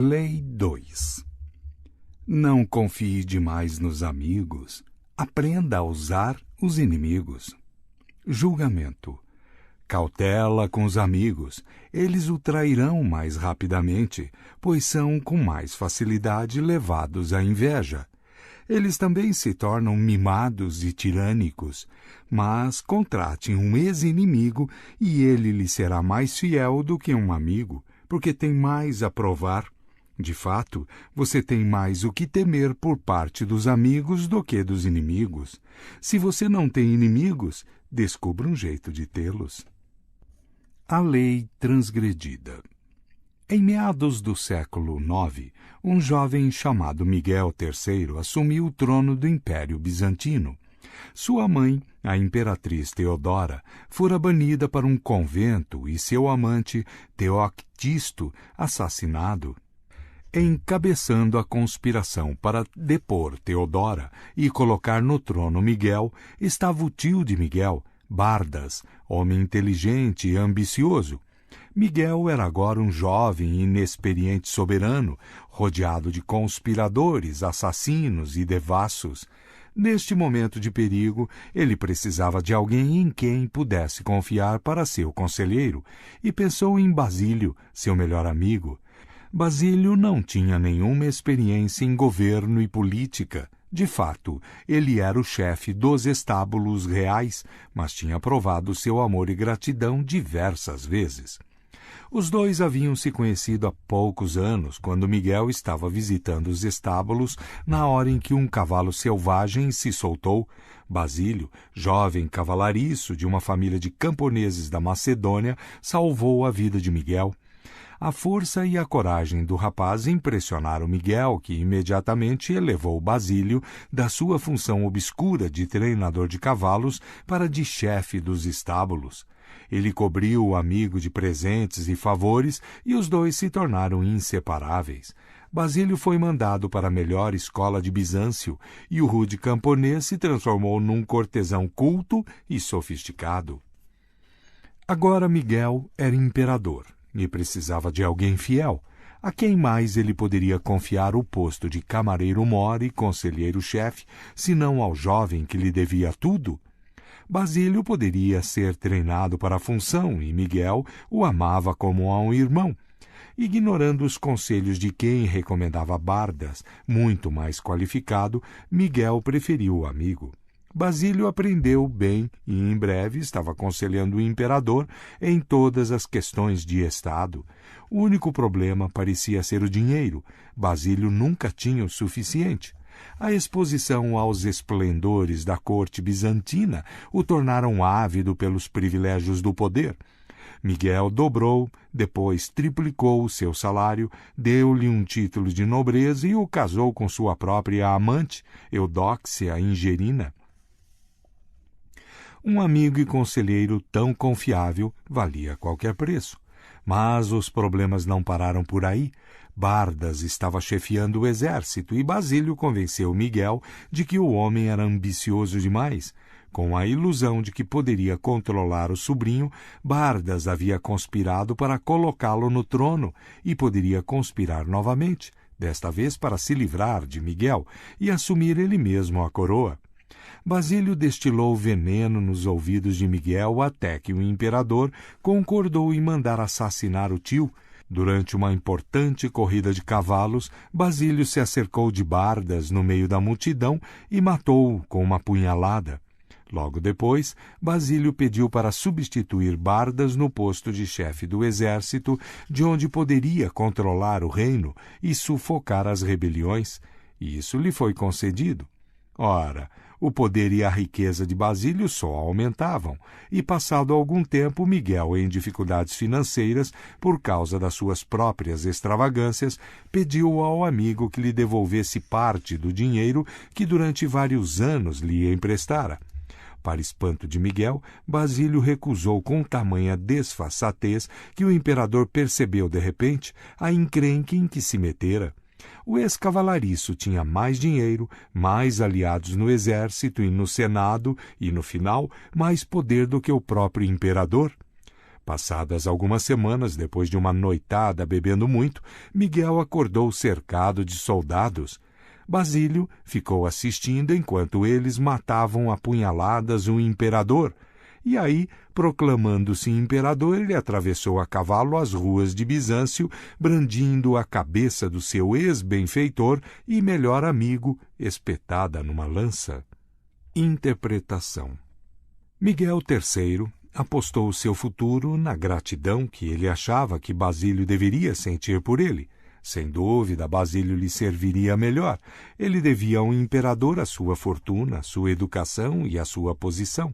Lei 2. Não confie demais nos amigos, aprenda a usar os inimigos. Julgamento. Cautela com os amigos, eles o trairão mais rapidamente, pois são com mais facilidade levados à inveja. Eles também se tornam mimados e tirânicos, mas contrate um ex-inimigo e ele lhe será mais fiel do que um amigo, porque tem mais a provar. De fato, você tem mais o que temer por parte dos amigos do que dos inimigos. Se você não tem inimigos, descubra um jeito de tê-los. A lei transgredida. Em meados do século IX, um jovem chamado Miguel III assumiu o trono do Império Bizantino. Sua mãe, a imperatriz Teodora, fora banida para um convento e seu amante, Teoctisto, assassinado. Encabeçando a conspiração para depor Teodora e colocar no trono Miguel, estava o tio de Miguel, Bardas, homem inteligente e ambicioso. Miguel era agora um jovem e inexperiente soberano, rodeado de conspiradores, assassinos e devassos. Neste momento de perigo, ele precisava de alguém em quem pudesse confiar para seu conselheiro, e pensou em Basílio, seu melhor amigo. Basílio não tinha nenhuma experiência em governo e política. De fato, ele era o chefe dos estábulos reais, mas tinha provado seu amor e gratidão diversas vezes. Os dois haviam se conhecido há poucos anos, quando Miguel estava visitando os estábulos na hora em que um cavalo selvagem se soltou. Basílio, jovem cavalariço de uma família de camponeses da Macedônia, salvou a vida de Miguel. A força e a coragem do rapaz impressionaram Miguel, que imediatamente elevou Basílio da sua função obscura de treinador de cavalos para de chefe dos estábulos. Ele cobriu o amigo de presentes e favores e os dois se tornaram inseparáveis. Basílio foi mandado para a melhor escola de Bizâncio e o rude camponês se transformou num cortesão culto e sofisticado. Agora Miguel era imperador e precisava de alguém fiel. A quem mais ele poderia confiar o posto de camareiro-mor e conselheiro-chefe, senão ao jovem que lhe devia tudo? Basílio poderia ser treinado para a função e Miguel o amava como a um irmão. Ignorando os conselhos de quem recomendava Bardas, muito mais qualificado, Miguel preferiu o amigo. Basílio aprendeu bem e em breve estava aconselhando o imperador em todas as questões de Estado. O único problema parecia ser o dinheiro. Basílio nunca tinha o suficiente. A exposição aos esplendores da corte bizantina o tornaram ávido pelos privilégios do poder. Miguel dobrou, depois triplicou o seu salário, deu-lhe um título de nobreza e o casou com sua própria amante, Eudóxia Ingerina. Um amigo e conselheiro tão confiável valia qualquer preço. Mas os problemas não pararam por aí. Bardas estava chefiando o exército e Basílio convenceu Miguel de que o homem era ambicioso demais. Com a ilusão de que poderia controlar o sobrinho, Bardas havia conspirado para colocá-lo no trono e poderia conspirar novamente, desta vez para se livrar de Miguel e assumir ele mesmo a coroa. Basílio destilou veneno nos ouvidos de Miguel até que o imperador concordou em mandar assassinar o tio. Durante uma importante corrida de cavalos, Basílio se acercou de Bardas no meio da multidão e matou-o com uma punhalada. Logo depois, Basílio pediu para substituir Bardas no posto de chefe do exército, de onde poderia controlar o reino e sufocar as rebeliões, e isso lhe foi concedido. Ora, o poder e a riqueza de Basílio só aumentavam, e passado algum tempo Miguel, em dificuldades financeiras por causa das suas próprias extravagâncias, pediu ao amigo que lhe devolvesse parte do dinheiro que durante vários anos lhe emprestara. Para espanto de Miguel, Basílio recusou com tamanha desfaçatez que o imperador percebeu de repente a encrenca em que se metera. O ex-cavalariço tinha mais dinheiro, mais aliados no exército e no senado e, no final, mais poder do que o próprio imperador. Passadas algumas semanas, depois de uma noitada bebendo muito, Miguel acordou cercado de soldados. Basílio ficou assistindo enquanto eles matavam a punhaladas o imperador. E aí, proclamando-se imperador, ele atravessou a cavalo as ruas de Bizâncio, brandindo a cabeça do seu ex-benfeitor e melhor amigo, espetada numa lança. Interpretação. Miguel III apostou seu futuro na gratidão que ele achava que Basílio deveria sentir por ele. Sem dúvida, Basílio lhe serviria melhor. Ele devia ao imperador a sua fortuna, a sua educação e a sua posição.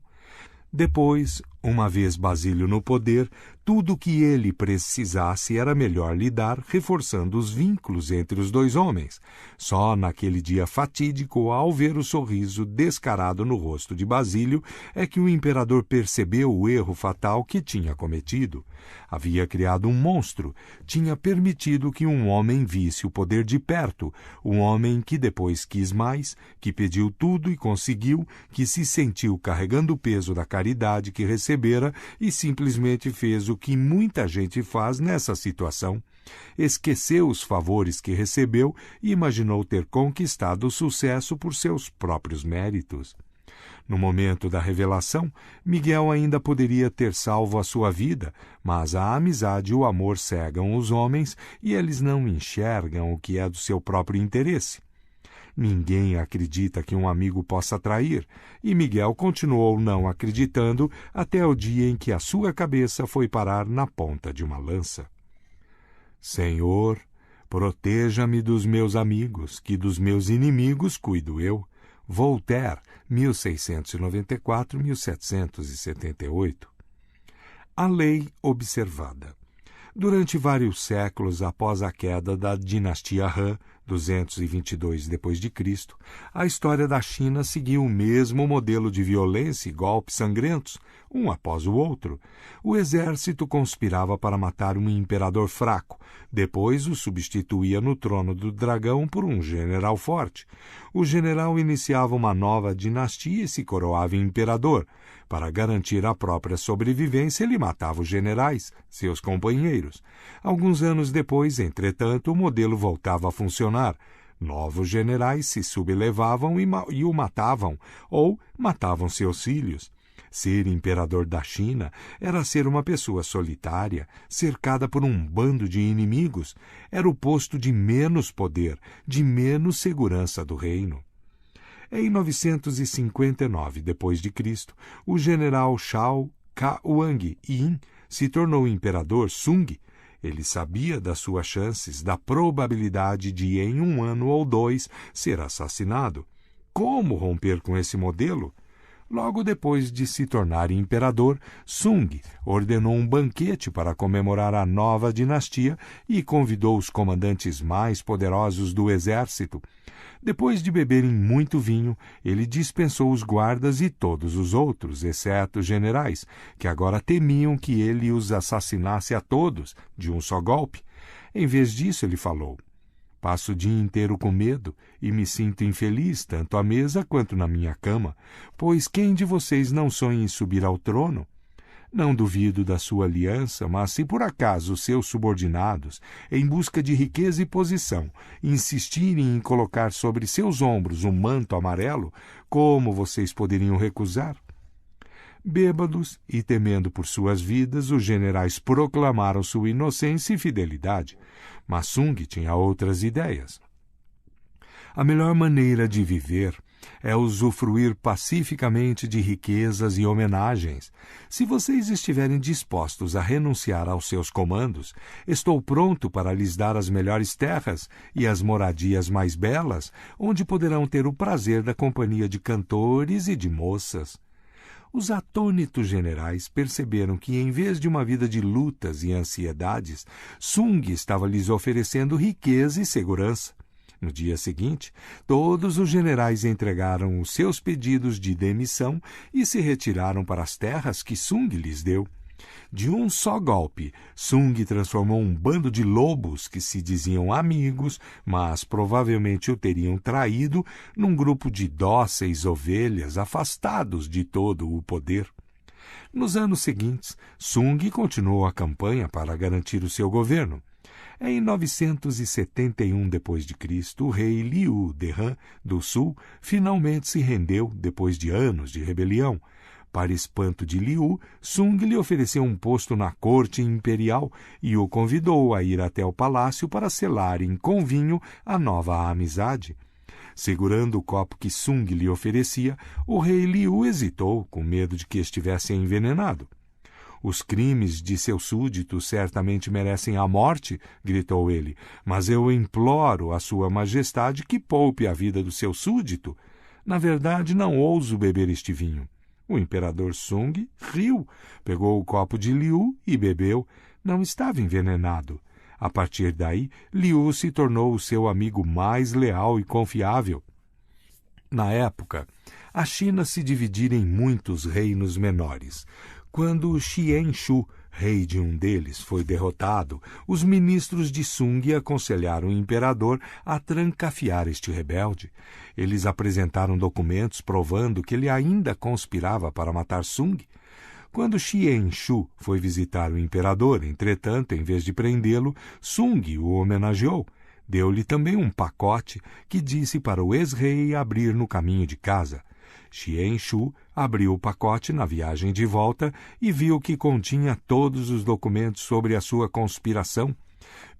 Depois, uma vez Basílio no poder, tudo o que ele precisasse era melhor lidar, reforçando os vínculos entre os dois homens. Só naquele dia fatídico, ao ver o sorriso descarado no rosto de Basílio, é que o imperador percebeu o erro fatal que tinha cometido. Havia criado um monstro, tinha permitido que um homem visse o poder de perto, um homem que depois quis mais, que pediu tudo e conseguiu, que se sentiu carregando o peso da caridade que recebera e simplesmente fez o que muita gente faz nessa situação. Esqueceu os favores que recebeu e imaginou ter conquistado o sucesso por seus próprios méritos. No momento da revelação, Miguel ainda poderia ter salvo a sua vida, mas a amizade e o amor cegam os homens e eles não enxergam o que é do seu próprio interesse. Ninguém acredita que um amigo possa trair, e Miguel continuou não acreditando até o dia em que a sua cabeça foi parar na ponta de uma lança. Senhor, proteja-me dos meus amigos, que dos meus inimigos cuido eu. Voltaire, 1694-1778. A lei observada. Durante vários séculos após a queda da dinastia Han, 222 d.C., a história da China seguiu o mesmo modelo de violência e golpes sangrentos, um após o outro. O exército conspirava para matar um imperador fraco, depois o substituía no trono do dragão por um general forte. O general iniciava uma nova dinastia e se coroava imperador. Para garantir a própria sobrevivência, ele matava os generais, seus companheiros. Alguns anos depois, entretanto, o modelo voltava a funcionar. Novos generais se sublevavam e o matavam, ou matavam seus filhos. Ser imperador da China era ser uma pessoa solitária, cercada por um bando de inimigos. Era o posto de menos poder, de menos segurança do reino. Em 959 d.C., o general Shao Ka-Wang-Yin se tornou imperador Sung. Ele sabia das suas chances, da probabilidade de, em um ano ou dois, ser assassinado. Como romper com esse modelo? Logo depois de se tornar imperador, Sung ordenou um banquete para comemorar a nova dinastia e convidou os comandantes mais poderosos do exército. Depois de beberem muito vinho, ele dispensou os guardas e todos os outros, exceto os generais, que agora temiam que ele os assassinasse a todos, de um só golpe. Em vez disso, ele falou: "Passo o dia inteiro com medo e me sinto infeliz tanto à mesa quanto na minha cama, pois quem de vocês não sonha em subir ao trono? Não duvido da sua aliança, mas se por acaso os seus subordinados, em busca de riqueza e posição, insistirem em colocar sobre seus ombros um manto amarelo, como vocês poderiam recusar?" Bêbados e temendo por suas vidas, os generais proclamaram sua inocência e fidelidade. Mas Sung tinha outras ideias. A melhor maneira de viver é usufruir pacificamente de riquezas e homenagens. Se vocês estiverem dispostos a renunciar aos seus comandos, estou pronto para lhes dar as melhores terras e as moradias mais belas, onde poderão ter o prazer da companhia de cantores e de moças. Os atônitos generais perceberam que, em vez de uma vida de lutas e ansiedades, Sung estava lhes oferecendo riqueza e segurança. No dia seguinte, todos os generais entregaram os seus pedidos de demissão e se retiraram para as terras que Sung lhes deu. De um só golpe, Sung transformou um bando de lobos que se diziam amigos, mas provavelmente o teriam traído, num grupo de dóceis ovelhas afastados de todo o poder. Nos anos seguintes, Sung continuou a campanha para garantir o seu governo. Em 971 d.C., o rei Liu Dehan do Sul finalmente se rendeu depois de anos de rebelião. Para espanto de Liu, Sung lhe ofereceu um posto na corte imperial e o convidou a ir até o palácio para selarem com vinho a nova amizade. Segurando o copo que Sung lhe oferecia, o rei Liu hesitou, com medo de que estivesse envenenado. Os crimes de seus súditos certamente merecem a morte, gritou ele, mas eu imploro a sua majestade que poupe a vida do seu súdito. Na verdade, não ouso beber este vinho. O imperador Sung riu, pegou o copo de Liu e bebeu. Não estava envenenado. A partir daí, Liu se tornou o seu amigo mais leal e confiável. Na época, a China se dividia em muitos reinos menores. Quando Xianxu, rei de um deles, foi derrotado, os ministros de Sung aconselharam o imperador a trancafiar este rebelde. Eles apresentaram documentos provando que ele ainda conspirava para matar Sung. Quando Xianxu foi visitar o imperador, entretanto, em vez de prendê-lo, Sung o homenageou. Deu-lhe também um pacote que disse para o ex-rei abrir no caminho de casa. Xianxu abriu o pacote na viagem de volta e viu que continha todos os documentos sobre a sua conspiração.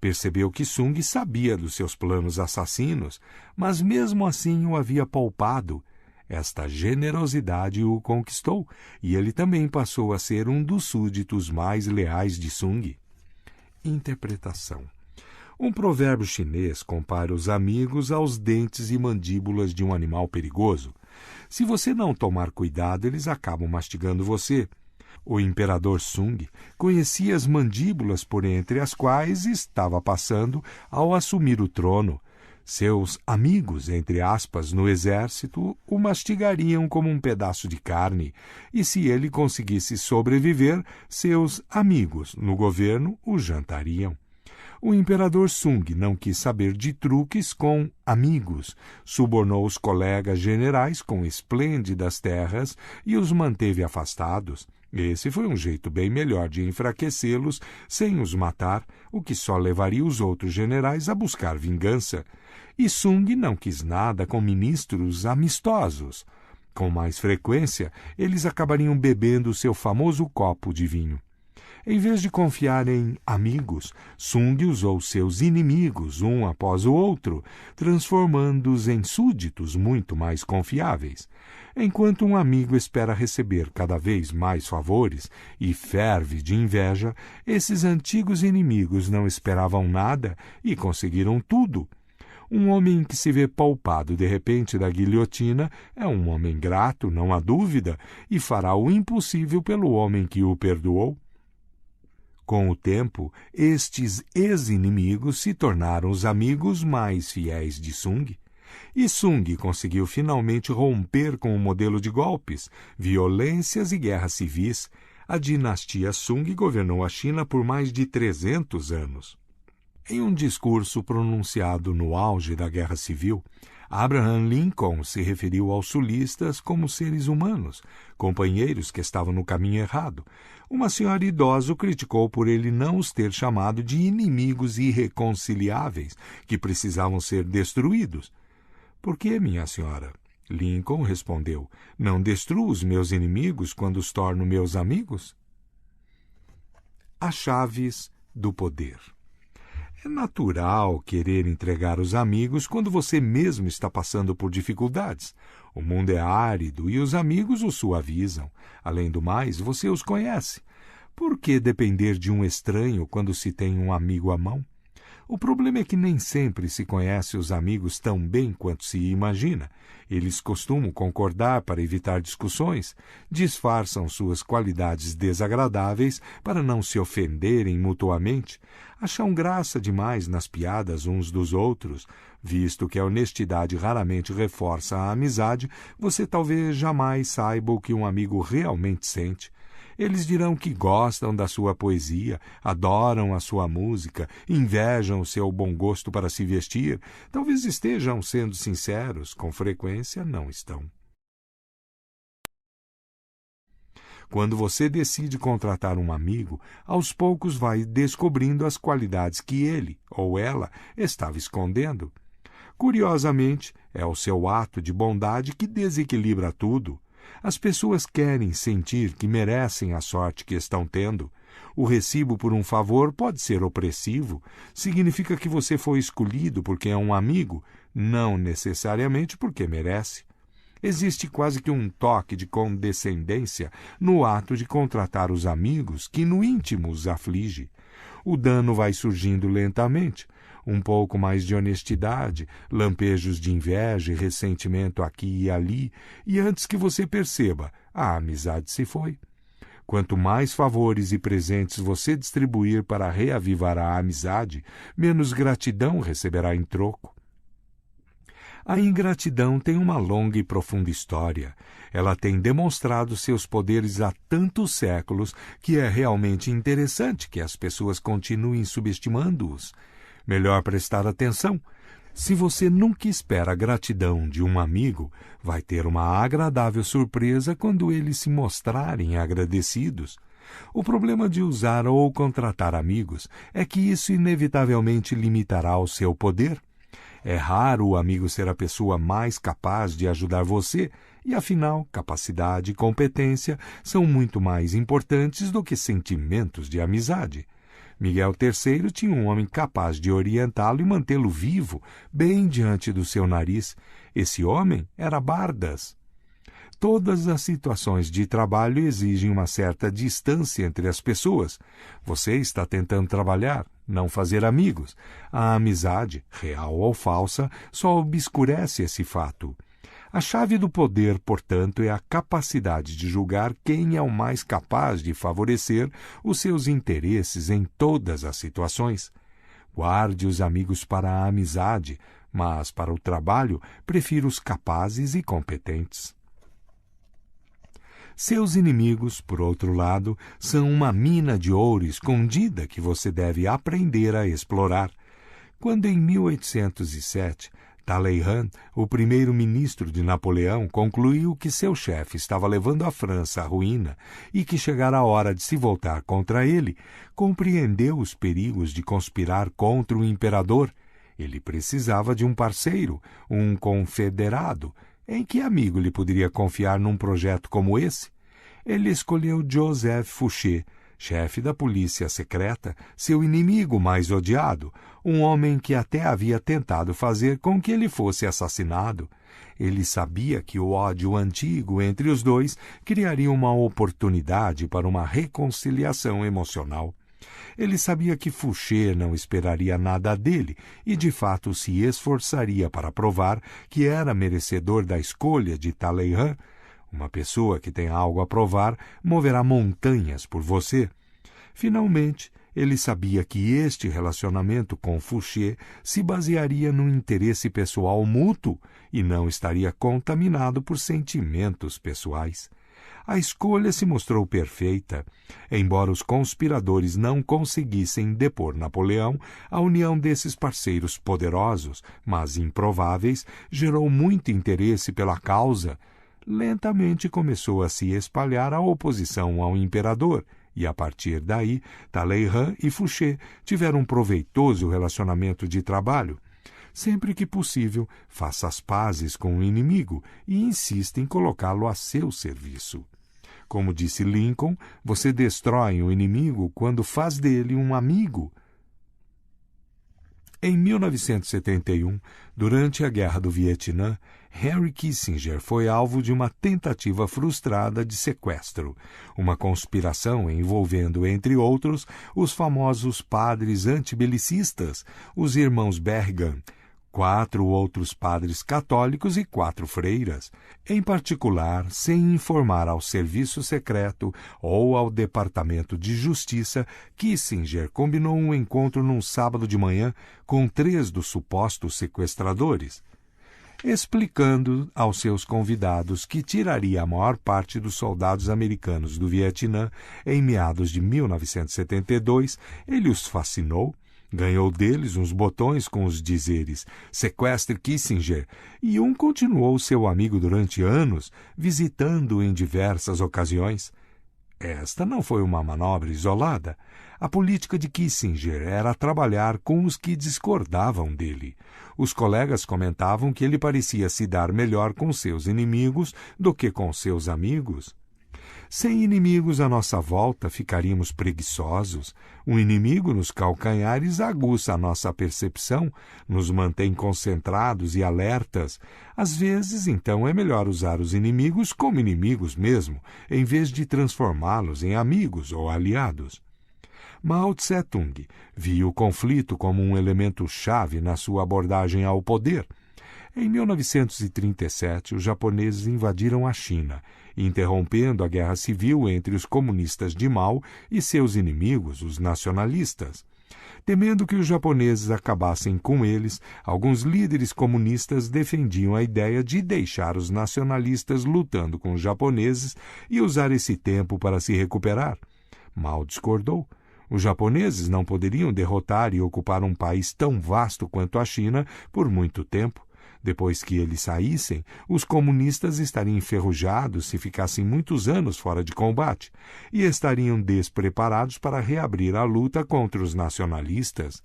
Percebeu que Sung sabia dos seus planos assassinos, mas mesmo assim o havia poupado. Esta generosidade o conquistou, e ele também passou a ser um dos súditos mais leais de Sung. Interpretação. Um provérbio chinês compara os amigos aos dentes e mandíbulas de um animal perigoso. Se você não tomar cuidado, eles acabam mastigando você. O imperador Sung conhecia as mandíbulas por entre as quais estava passando ao assumir o trono. Seus amigos, entre aspas, no exército, o mastigariam como um pedaço de carne, e se ele conseguisse sobreviver, seus amigos no governo o jantariam. O imperador Sung não quis saber de truques com amigos, subornou os colegas generais com esplêndidas terras e os manteve afastados. Esse foi um jeito bem melhor de enfraquecê-los sem os matar, o que só levaria os outros generais a buscar vingança. E Sung não quis nada com ministros amistosos. Com mais frequência, eles acabariam bebendo seu famoso copo de vinho. Em vez de confiar em amigos, Sung usou seus inimigos um após o outro, transformando-os em súditos muito mais confiáveis. Enquanto um amigo espera receber cada vez mais favores e ferve de inveja, esses antigos inimigos não esperavam nada e conseguiram tudo. Um homem que se vê poupado de repente da guilhotina é um homem grato, não há dúvida, e fará o impossível pelo homem que o perdoou. Com o tempo, estes ex-inimigos se tornaram os amigos mais fiéis de Sung. E Sung conseguiu finalmente romper com o modelo de golpes, violências e guerras civis. A dinastia Sung governou a China por mais de 300 anos. Em um discurso pronunciado no auge da Guerra Civil, Abraham Lincoln se referiu aos sulistas como seres humanos, companheiros que estavam no caminho errado. Uma senhora idosa o criticou por ele não os ter chamado de inimigos irreconciliáveis, que precisavam ser destruídos. Por que, minha senhora? Lincoln respondeu, não destruo os meus inimigos quando os torno meus amigos? As chaves do poder. É natural querer entregar os amigos quando você mesmo está passando por dificuldades. O mundo é árido e os amigos o suavizam. Além do mais, você os conhece. Por que depender de um estranho quando se tem um amigo à mão? O problema é que nem sempre se conhece os amigos tão bem quanto se imagina. Eles costumam concordar para evitar discussões, disfarçam suas qualidades desagradáveis para não se ofenderem mutuamente, acham graça demais nas piadas uns dos outros. Visto que a honestidade raramente reforça a amizade, você talvez jamais saiba o que um amigo realmente sente. Eles dirão que gostam da sua poesia, adoram a sua música, invejam o seu bom gosto para se vestir. Talvez estejam sendo sinceros, com frequência não estão. Quando você decide contratar um amigo, aos poucos vai descobrindo as qualidades que ele ou ela estava escondendo. Curiosamente, é o seu ato de bondade que desequilibra tudo. As pessoas querem sentir que merecem a sorte que estão tendo. O recibo por um favor pode ser opressivo. Significa que você foi escolhido porque é um amigo, não necessariamente porque merece. Existe quase que um toque de condescendência no ato de contratar os amigos que no íntimo os aflige. O dano vai surgindo lentamente. Um pouco mais de honestidade, lampejos de inveja e ressentimento aqui e ali, e antes que você perceba, a amizade se foi. Quanto mais favores e presentes você distribuir para reavivar a amizade, menos gratidão receberá em troco. A ingratidão tem uma longa e profunda história. Ela tem demonstrado seus poderes há tantos séculos que é realmente interessante que as pessoas continuem subestimando-os. Melhor prestar atenção. Se você nunca espera a gratidão de um amigo, vai ter uma agradável surpresa quando eles se mostrarem agradecidos. O problema de usar ou contratar amigos é que isso inevitavelmente limitará o seu poder. É raro o amigo ser a pessoa mais capaz de ajudar você, e afinal, capacidade e competência são muito mais importantes do que sentimentos de amizade. Miguel III tinha um homem capaz de orientá-lo e mantê-lo vivo, bem diante do seu nariz. Esse homem era Bardas. Todas as situações de trabalho exigem uma certa distância entre as pessoas. Você está tentando trabalhar, não fazer amigos. A amizade, real ou falsa, só obscurece esse fato. A chave do poder, portanto, é a capacidade de julgar quem é o mais capaz de favorecer os seus interesses em todas as situações. Guarde os amigos para a amizade, mas para o trabalho prefira os capazes e competentes. Seus inimigos, por outro lado, são uma mina de ouro escondida que você deve aprender a explorar. Quando em 1807, Talleyrand, o primeiro-ministro de Napoleão, concluiu que seu chefe estava levando a França à ruína e que chegara a hora de se voltar contra ele, compreendeu os perigos de conspirar contra o imperador. Ele precisava de um parceiro, um confederado. Em que amigo lhe poderia confiar num projeto como esse? Ele escolheu Joseph Fouché, chefe da polícia secreta, seu inimigo mais odiado, um homem que até havia tentado fazer com que ele fosse assassinado. Ele sabia que o ódio antigo entre os dois criaria uma oportunidade para uma reconciliação emocional. Ele sabia que Fouché não esperaria nada dele e, de fato, se esforçaria para provar que era merecedor da escolha de Talleyrand. Uma pessoa que tem algo a provar moverá montanhas por você. Finalmente, ele sabia que este relacionamento com Fouché se basearia no interesse pessoal mútuo e não estaria contaminado por sentimentos pessoais. A escolha se mostrou perfeita. Embora os conspiradores não conseguissem depor Napoleão, a união desses parceiros poderosos, mas improváveis, gerou muito interesse pela causa. Lentamente começou a se espalhar a oposição ao imperador, e a partir daí, Talleyrand e Fouché tiveram um proveitoso relacionamento de trabalho. Sempre que possível, faça as pazes com o inimigo e insista em colocá-lo a seu serviço. Como disse Lincoln, você destrói o inimigo quando faz dele um amigo. Em 1971, durante a Guerra do Vietnã, Henry Kissinger foi alvo de uma tentativa frustrada de sequestro, uma conspiração envolvendo, entre outros, os famosos padres antibelicistas, os irmãos Berrigan, 4 outros padres católicos e 4 freiras. Em particular, sem informar ao Serviço Secreto ou ao Departamento de Justiça, Kissinger combinou um encontro num sábado de manhã com 3 dos supostos sequestradores, explicando aos seus convidados que tiraria a maior parte dos soldados americanos do Vietnã em meados de 1972, ele os fascinou. Ganhou deles uns botões com os dizeres "Sequestre Kissinger", e um continuou seu amigo durante anos, visitando-o em diversas ocasiões. Esta não foi uma manobra isolada. A política de Kissinger era trabalhar com os que discordavam dele. Os colegas comentavam que ele parecia se dar melhor com seus inimigos do que com seus amigos. Sem inimigos à nossa volta, ficaríamos preguiçosos. Um inimigo nos calcanhares aguça a nossa percepção, nos mantém concentrados e alertas. Às vezes, então, é melhor usar os inimigos como inimigos mesmo, em vez de transformá-los em amigos ou aliados. Mao Tse-tung viu o conflito como um elemento-chave na sua abordagem ao poder. Em 1937, os japoneses invadiram a China, interrompendo a guerra civil entre os comunistas de Mao e seus inimigos, os nacionalistas. Temendo que os japoneses acabassem com eles, alguns líderes comunistas defendiam a ideia de deixar os nacionalistas lutando com os japoneses e usar esse tempo para se recuperar. Mao discordou. Os japoneses não poderiam derrotar e ocupar um país tão vasto quanto a China por muito tempo. Depois que eles saíssem, os comunistas estariam enferrujados se ficassem muitos anos fora de combate e estariam despreparados para reabrir a luta contra os nacionalistas.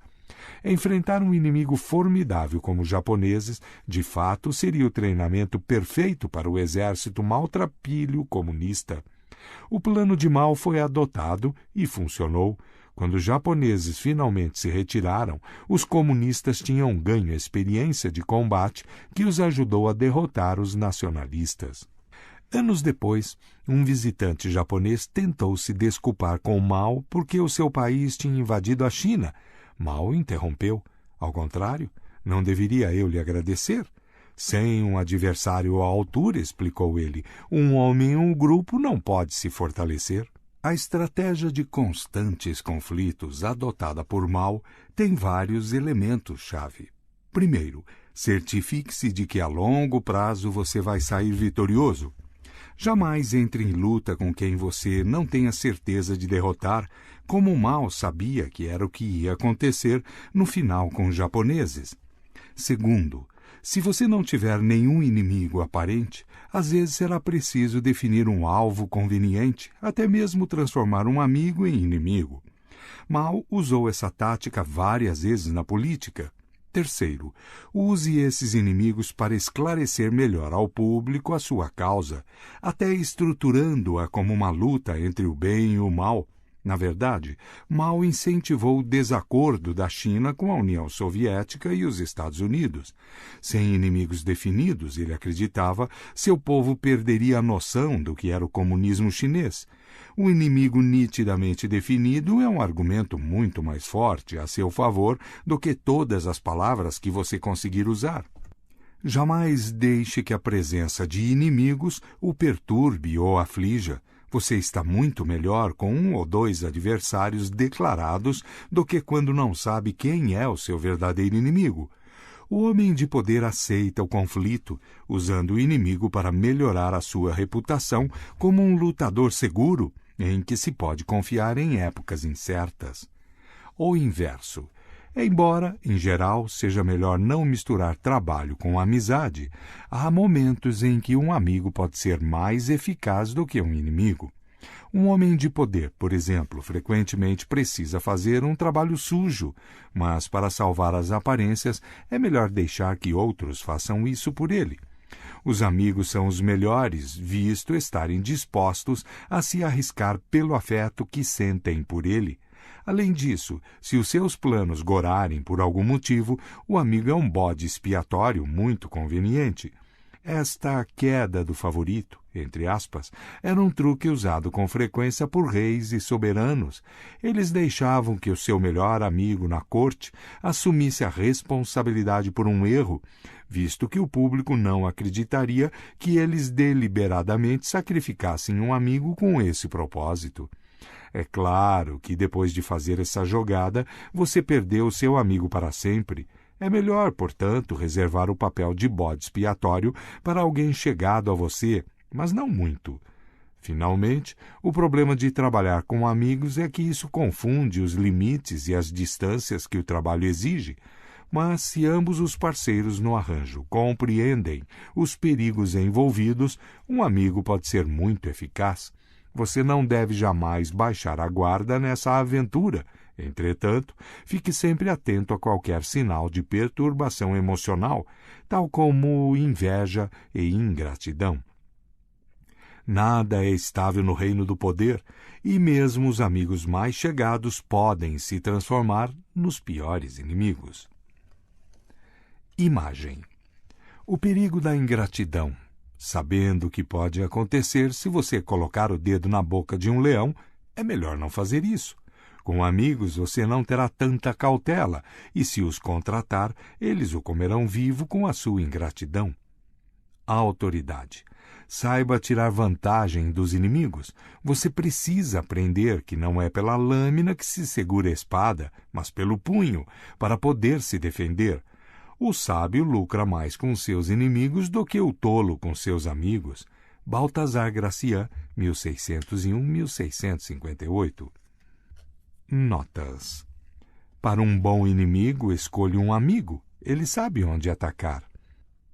Enfrentar um inimigo formidável como os japoneses, de fato, seria o treinamento perfeito para o exército maltrapilho comunista. O plano de Mao foi adotado e funcionou. Quando os japoneses finalmente se retiraram, os comunistas tinham ganho a experiência de combate que os ajudou a derrotar os nacionalistas. Anos depois, um visitante japonês tentou se desculpar com Mao porque o seu país tinha invadido a China. Mao interrompeu. Ao contrário, não deveria eu lhe agradecer? Sem um adversário à altura, explicou ele, um homem em um grupo não pode se fortalecer. A estratégia de constantes conflitos adotada por Mao tem vários elementos-chave. Primeiro, certifique-se de que a longo prazo você vai sair vitorioso. Jamais entre em luta com quem você não tenha certeza de derrotar, como Mao sabia que era o que ia acontecer no final com os japoneses. Segundo, se você não tiver nenhum inimigo aparente, às vezes será preciso definir um alvo conveniente, até mesmo transformar um amigo em inimigo. Mao usou essa tática várias vezes na política. Terceiro, use esses inimigos para esclarecer melhor ao público a sua causa, até estruturando-a como uma luta entre o bem e o mal. Na verdade, Mao incentivou o desacordo da China com a União Soviética e os Estados Unidos. Sem inimigos definidos, ele acreditava, seu povo perderia a noção do que era o comunismo chinês. O inimigo nitidamente definido é um argumento muito mais forte a seu favor do que todas as palavras que você conseguir usar. Jamais deixe que a presença de inimigos o perturbe ou aflija. Você está muito melhor com um ou dois adversários declarados do que quando não sabe quem é o seu verdadeiro inimigo. O homem de poder aceita o conflito, usando o inimigo para melhorar a sua reputação como um lutador seguro, em que se pode confiar em épocas incertas. O inverso. Embora, em geral, seja melhor não misturar trabalho com amizade, há momentos em que um amigo pode ser mais eficaz do que um inimigo. Um homem de poder, por exemplo, frequentemente precisa fazer um trabalho sujo, mas para salvar as aparências é melhor deixar que outros façam isso por ele. Os amigos são os melhores, visto estarem dispostos a se arriscar pelo afeto que sentem por ele. Além disso, se os seus planos gorarem por algum motivo, o amigo é um bode expiatório muito conveniente. Esta queda do favorito, entre aspas, era um truque usado com frequência por reis e soberanos. Eles deixavam que o seu melhor amigo na corte assumisse a responsabilidade por um erro, visto que o público não acreditaria que eles deliberadamente sacrificassem um amigo com esse propósito. É claro que depois de fazer essa jogada, você perdeu o seu amigo para sempre. É melhor, portanto, reservar o papel de bode expiatório para alguém chegado a você, mas não muito. Finalmente, o problema de trabalhar com amigos é que isso confunde os limites e as distâncias que o trabalho exige. Mas se ambos os parceiros no arranjo compreendem os perigos envolvidos, um amigo pode ser muito eficaz. Você não deve jamais baixar a guarda nessa aventura. Entretanto, fique sempre atento a qualquer sinal de perturbação emocional, tal como inveja e ingratidão. Nada é estável no reino do poder, e mesmo os amigos mais chegados podem se transformar nos piores inimigos. Imagem. O perigo da ingratidão. Sabendo o que pode acontecer se você colocar o dedo na boca de um leão, é melhor não fazer isso. Com amigos você não terá tanta cautela, e se os contratar, eles o comerão vivo com a sua ingratidão. A autoridade. Saiba tirar vantagem dos inimigos. Você precisa aprender que não é pela lâmina que se segura a espada, mas pelo punho, para poder se defender. O sábio lucra mais com seus inimigos do que o tolo com seus amigos. Baltasar Gracián, 1601-1658. Notas. Para um bom inimigo, escolha um amigo. Ele sabe onde atacar.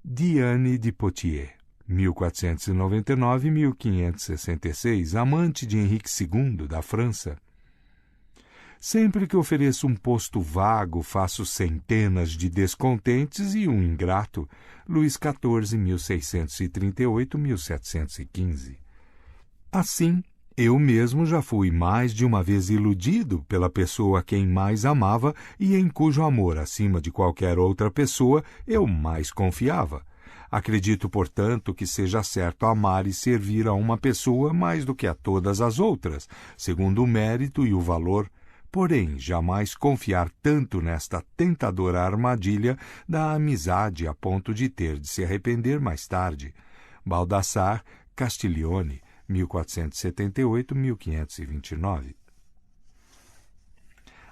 Diane de Poitiers, 1499-1566, amante de Henrique II, da França. Sempre que ofereço um posto vago, faço centenas de descontentes e um ingrato. Luís XIV, 1638-1715. Assim, eu mesmo já fui mais de uma vez iludido pela pessoa a quem mais amava e em cujo amor, acima de qualquer outra pessoa, eu mais confiava. Acredito, portanto, que seja certo amar e servir a uma pessoa mais do que a todas as outras, segundo o mérito e o valor, porém jamais confiar tanto nesta tentadora armadilha da amizade a ponto de ter de se arrepender mais tarde. Baldassare Castiglione, 1478-1529.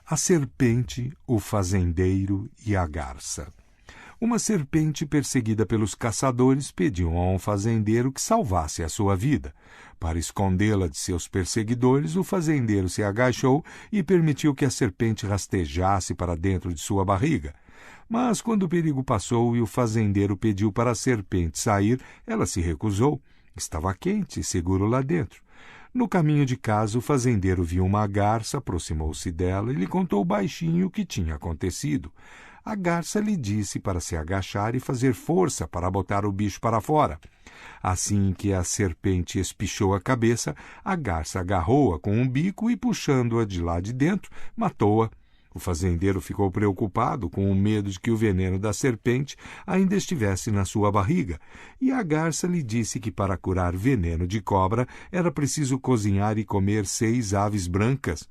A serpente, o fazendeiro e a garça. Uma serpente perseguida pelos caçadores pediu a um fazendeiro que salvasse a sua vida. Para escondê-la de seus perseguidores, o fazendeiro se agachou e permitiu que a serpente rastejasse para dentro de sua barriga. Mas quando o perigo passou e o fazendeiro pediu para a serpente sair, ela se recusou. Estava quente e seguro lá dentro. No caminho de casa, o fazendeiro viu uma garça, aproximou-se dela e lhe contou baixinho o que tinha acontecido. A garça lhe disse para se agachar e fazer força para botar o bicho para fora. Assim que a serpente espichou a cabeça, a garça agarrou-a com um bico e, puxando-a de lá de dentro, matou-a. O fazendeiro ficou preocupado com o medo de que o veneno da serpente ainda estivesse na sua barriga, e a garça lhe disse que para curar veneno de cobra era preciso cozinhar e comer 6 aves brancas.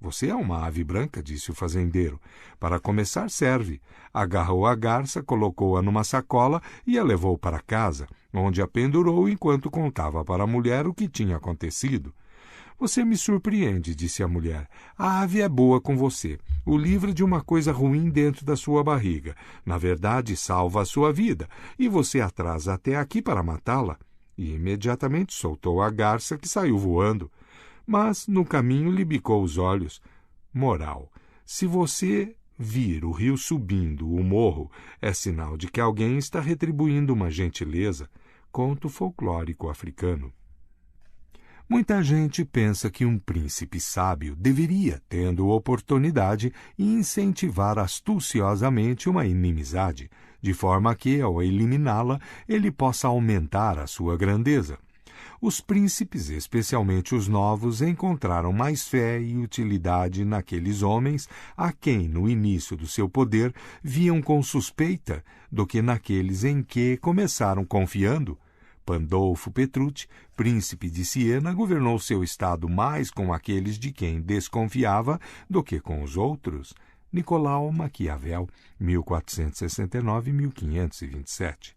Você é uma ave branca, disse o fazendeiro. Para começar, serve. Agarrou a garça, colocou-a numa sacola e a levou para casa, onde a pendurou enquanto contava para a mulher o que tinha acontecido. Você me surpreende, disse a mulher. A ave é boa com você. O livra de uma coisa ruim dentro da sua barriga. Na verdade, salva a sua vida. E você atrasa até aqui para matá-la. E imediatamente soltou a garça, que saiu voando. Mas, no caminho, lhe bicou os olhos. Moral. Se você vir o rio subindo o morro, é sinal de que alguém está retribuindo uma gentileza. Conto folclórico africano. Muita gente pensa que um príncipe sábio deveria, tendo oportunidade, incentivar astuciosamente uma inimizade, de forma que, ao eliminá-la, ele possa aumentar a sua grandeza. Os príncipes, especialmente os novos, encontraram mais fé e utilidade naqueles homens a quem, no início do seu poder, viam com suspeita do que naqueles em que começaram confiando. Pandolfo Petrucci, príncipe de Siena, governou seu estado mais com aqueles de quem desconfiava do que com os outros. Nicolau Maquiavel, 1469-1527.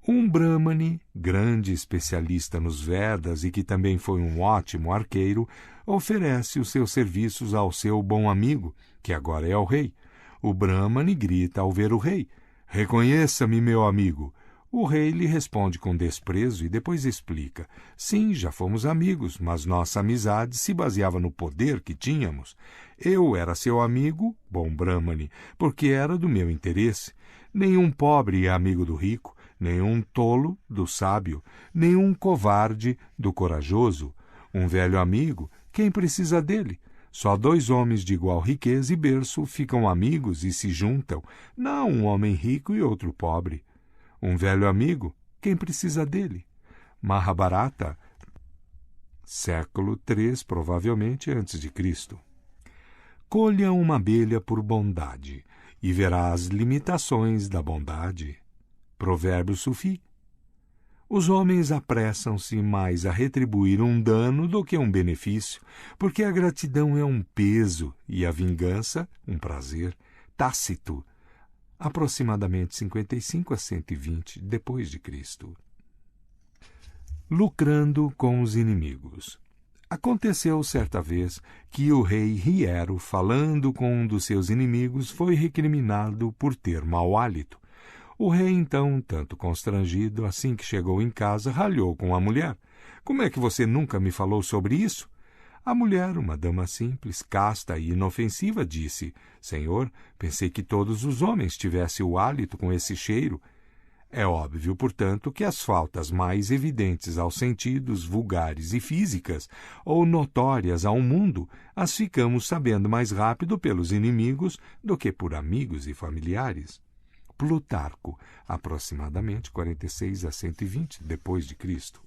Um Brahmane, grande especialista nos Vedas e que também foi um ótimo arqueiro, oferece os seus serviços ao seu bom amigo, que agora é o rei. O Brahmane grita ao ver o rei: "Reconheça-me, meu amigo." O rei lhe responde com desprezo e depois explica: "Sim, já fomos amigos, mas nossa amizade se baseava no poder que tínhamos. Eu era seu amigo, bom Brahmane, porque era do meu interesse. Nenhum pobre é amigo do rico. nem um tolo do sábio, nem um covarde do corajoso. Um velho amigo, quem precisa dele? Só dois homens de igual riqueza e berço ficam amigos e se juntam, não um homem rico e outro pobre. Um velho amigo, quem precisa dele? Mahabharata, século III, provavelmente antes de Cristo. Colha uma abelha por bondade, e verá as limitações da bondade. Provérbio sufi. Os homens apressam-se mais a retribuir um dano do que um benefício, porque a gratidão é um peso e a vingança um prazer. Tácito, aproximadamente 55 a 120 depois de Cristo. Lucrando com os inimigos. Aconteceu certa vez que o rei Hiero, falando com um dos seus inimigos, foi recriminado por ter mau hálito. O rei, então, tanto constrangido, assim que chegou em casa, ralhou com a mulher. Como é que você nunca me falou sobre isso? A mulher, uma dama simples, casta e inofensiva, disse: Senhor, pensei que todos os homens tivessem o hálito com esse cheiro. É óbvio, portanto, que as faltas mais evidentes aos sentidos, vulgares e físicas, ou notórias ao mundo, as ficamos sabendo mais rápido pelos inimigos do que por amigos e familiares. Plutarco, aproximadamente 46 a 120 depois de Cristo.